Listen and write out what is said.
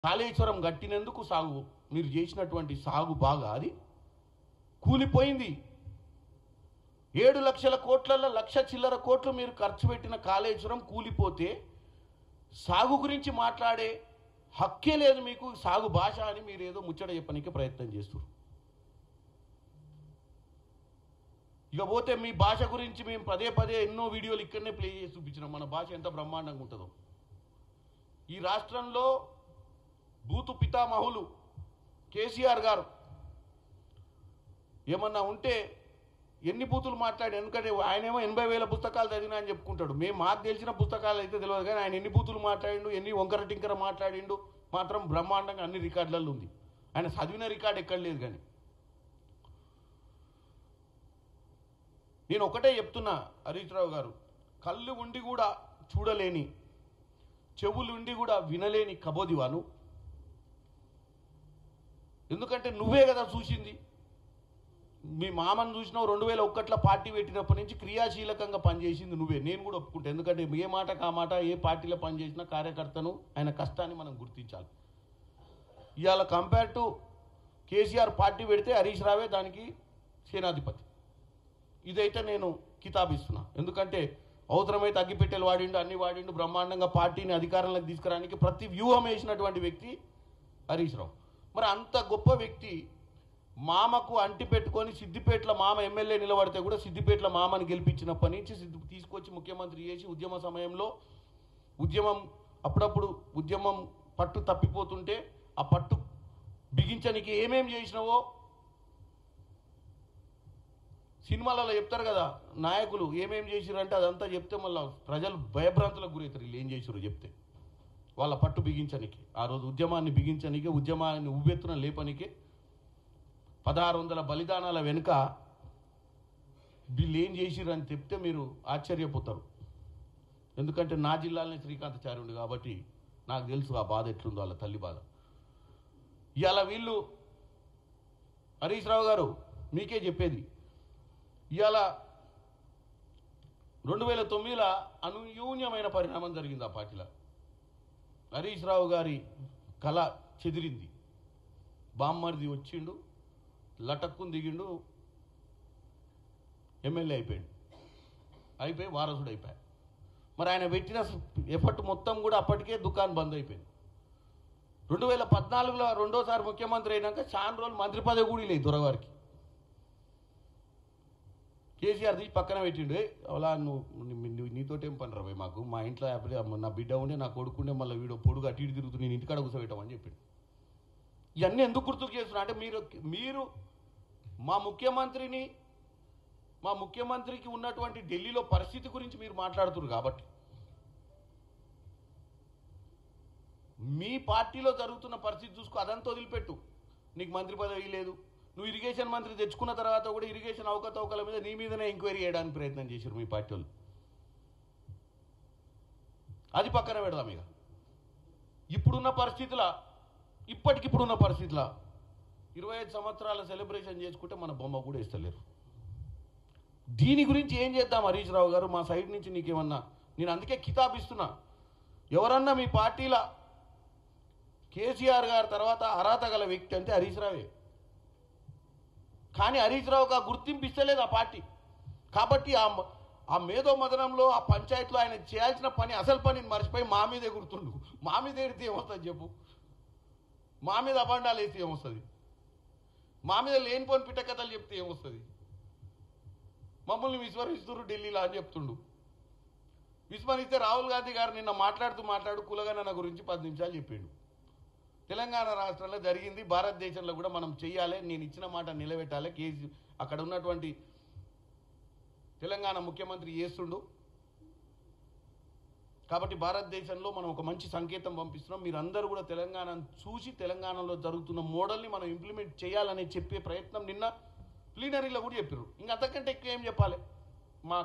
కాళేశ్వరం గట్టినందుకు సాగు మీరు చేసినటువంటి సాగు బాగా అది కూలిపోయింది. 7 లక్షల కోట్లలో 1,00,000 చిల్లర కోట్లు మీరు ఖర్చు పెట్టిన కాళేశ్వరం కూలిపోతే సాగు గురించి మాట్లాడే హక్కే లేదు మీకు. సాగు భాష అని మీరు ఏదో ముచ్చట చెప్పడానికి ప్రయత్నం చేస్తారు. ఇక పోతే మీ భాష గురించి మేము పదే పదే ఎన్నో వీడియోలు ఇక్కడనే ప్లే చేసి చూపించినాం. మన భాష ఎంత బ్రహ్మాండంగా ఉంటుందో. ఈ రాష్ట్రంలో బూతు పితామహులు కేసీఆర్ గారు ఏమన్నా ఉంటే ఎన్ని బూతులు మాట్లాడి, ఎందుకంటే ఆయనేమో 80,000 పుస్తకాలు చదివినా అని చెప్పుకుంటాడు. మేము మాకు తెలిసిన పుస్తకాలు అయితే తెలియదు, కానీ ఆయన ఎన్ని బూతులు మాట్లాడిండు, ఎన్ని వంకర టింకర మాట్లాడిండు మాత్రం బ్రహ్మాండంగా అన్ని రికార్డులలో ఉంది. ఆయన చదివిన రికార్డు ఎక్కడ లేదు. కానీ నేను ఒకటే చెప్తున్నా, హరీష్ రావు గారు, కళ్ళు ఉండి కూడా చూడలేని, చెవులు ఉండి కూడా వినలేని కబోదివాను. ఎందుకంటే నువ్వే కదా చూసింది. మీ మామను చూసినావు 2001లో పార్టీ పెట్టినప్పటి నుంచి క్రియాశీలకంగా పనిచేసింది నువ్వే. నేను కూడా ఒప్పుకుంటా. ఎందుకంటే ఏ మాట కా మాట ఏ పార్టీలో పనిచేసిన కార్యకర్తను ఆయన కష్టాన్ని మనం గుర్తించాలి. ఇవాళ కంపేర్ టు కేసీఆర్ పార్టీ పెడితే హరీష్ రావే దానికి సేనాధిపతి. ఇదైతే నేను కితాబిస్తున్నా. ఎందుకంటే అవసరమైతే అగ్గిపెట్టెలు వాడిండు, అన్ని వాడిండు, బ్రహ్మాండంగా పార్టీని అధికారంలోకి తీసుకురానికి ప్రతి వ్యూహం వేసినటువంటి వ్యక్తి హరీష్ రావు. మరి అంత గొప్ప వ్యక్తి మామకు అంటి పెట్టుకొని సిద్దిపేటలో మామ ఎమ్మెల్యే నిలబడితే కూడా సిద్దిపేటలో మామని గెలిపించినప్పటి నుంచి తీసుకొచ్చి ముఖ్యమంత్రి చేసి ఉద్యమ సమయంలో అప్పుడప్పుడు ఉద్యమం పట్టు తప్పిపోతుంటే ఆ పట్టు బిగించనికి ఏమేం చేసినావో సినిమాలలో చెప్తారు కదా నాయకులు, ఏమేం చేసిరంటే అదంతా చెప్తే మళ్ళీ ప్రజలు భయభ్రాంతులకు గురవుతారు. వీళ్ళు ఏం చేసిరో చెప్తే. వాళ్ళ పట్టు బిగించనికి, ఆ రోజు ఉద్యమాన్ని బిగించనికే, ఉద్యమాన్ని ఉవ్వెత్తున లేపనికే 1600 బలిదానాల వెనుక వీళ్ళు ఏం చేసిరని చెప్తే మీరు ఆశ్చర్యపోతారు. ఎందుకంటే నా జిల్లాలోనే శ్రీకాంతాచార్య ఉండు కాబట్టి నాకు తెలుసు ఆ బాధ ఎట్లుందో, వాళ్ళ తల్లి బాధ. ఇవాళ వీళ్ళు హరీష్ రావు గారు మీకే చెప్పేది, ఇవాళ 2009లో అన్యూన్యమైన పరిణామం జరిగింది ఆ పార్టీలో. హరీష్ రావు గారి కళ చెదిరింది. బామ్మర్ది వచ్చిండు, లటక్కుని దిగిండు, ఎమ్మెల్యే అయిపోయి వారసుడు అయిపోయాడు. మరి ఆయన పెట్టిన ఎఫర్ట్ మొత్తం కూడా అప్పటికే దుకాణం బంద్ అయిపోయింది. 2014లో రెండోసారి ముఖ్యమంత్రి అయినాక చాలా రోజులు మంత్రి పదవి కూడా లేదు దొరగారికి. కేసీఆర్ తీసి పక్కన పెట్టిండు. అలా నువ్వు నీతోటేం పని రాబోయ్, మాకు మా ఇంట్లో నా బిడ్డ ఉండే, నా కొడుకుండే, మళ్ళీ వీడు పొడుగు అటు ఇటు తిరుగుతూ నేను ఇంటికాడ కూర్చోబెట్టామని చెప్పిండు. ఇవన్నీ ఎందుకు గుర్తుకు చేస్తున్నా అంటే మీరు మా ముఖ్యమంత్రికి ఉన్నటువంటి ఢిల్లీలో పరిస్థితి గురించి మీరు మాట్లాడుతున్నారు. కాబట్టి మీ పార్టీలో జరుగుతున్న పరిస్థితి చూసుకో, అదంతా వదిలిపెట్టు. నీకు మంత్రి పదవి లేదు. నువ్వు ఇరిగేషన్ మంత్రి తెచ్చుకున్న తర్వాత కూడా ఇరిగేషన్ అవకతవకల మీద నీ మీదనే ఎంక్వైరీ చేయడానికి ప్రయత్నం చేశారు మీ పార్టీ వాళ్ళు. అది పక్కన పెడదాం. ఇక ఇప్పుడున్న పరిస్థితుల 25 సంవత్సరాల సెలబ్రేషన్ చేసుకుంటే మన బొమ్మ కూడా ఇస్తలేరు. దీని గురించి ఏం చేద్దాం హరీష్ రావు గారు? మా సైడ్ నుంచి నీకేమన్నా, నేను అందుకే కితాబిస్తున్నా, ఎవరన్నా మీ పార్టీలో కేసీఆర్ గారి తర్వాత అర్హత గల వ్యక్తి అంటే హరీష్ రావే. కానీ హరీష్ రావుకి ఆ గుర్తింపు ఇస్తలేదు ఆ పార్టీ. కాబట్టి ఆ మేధో మదనంలో ఆ పంచాయతీలో ఆయన చేయాల్సిన పని, అసలు పనిని మర్చిపోయి మా మీదే గుర్తుండు. మా మీద ఎడితే ఏమొస్తుంది చెప్పు? మా మీద అబండాలు వేస్తే ఏమొస్తుంది? మా మీద లేనిపోని పిట్టకథలు చెప్తే ఏమొస్తుంది? మమ్మల్ని విస్మరిస్తున్నారు ఢిల్లీలో అని చెప్తుండు. విస్మరిస్తే రాహుల్ గాంధీ గారు నిన్న మాట్లాడుతూ కులగణన గురించి 10 నిమిషాలు చెప్పిండు. తెలంగాణ రాష్ట్రంలో జరిగింది, భారతదేశంలో కూడా మనం చెయ్యాలి, నేను ఇచ్చిన మాట నిలబెట్టాలి, అక్కడ ఉన్నటువంటి తెలంగాణ ముఖ్యమంత్రి చేస్తుండు. కాబట్టి భారతదేశంలో మనం ఒక మంచి సంకేతం పంపిస్తున్నాం. మీరందరూ కూడా తెలంగాణను చూసి తెలంగాణలో జరుగుతున్న మోడల్ని మనం ఇంప్లిమెంట్ చేయాలని చెప్పే ప్రయత్నం నిన్న ప్లీనరీలో కూడా చెప్పారు. ఇంకా అంతకంటే ఎక్కువ ఏం చెప్పాలి? మా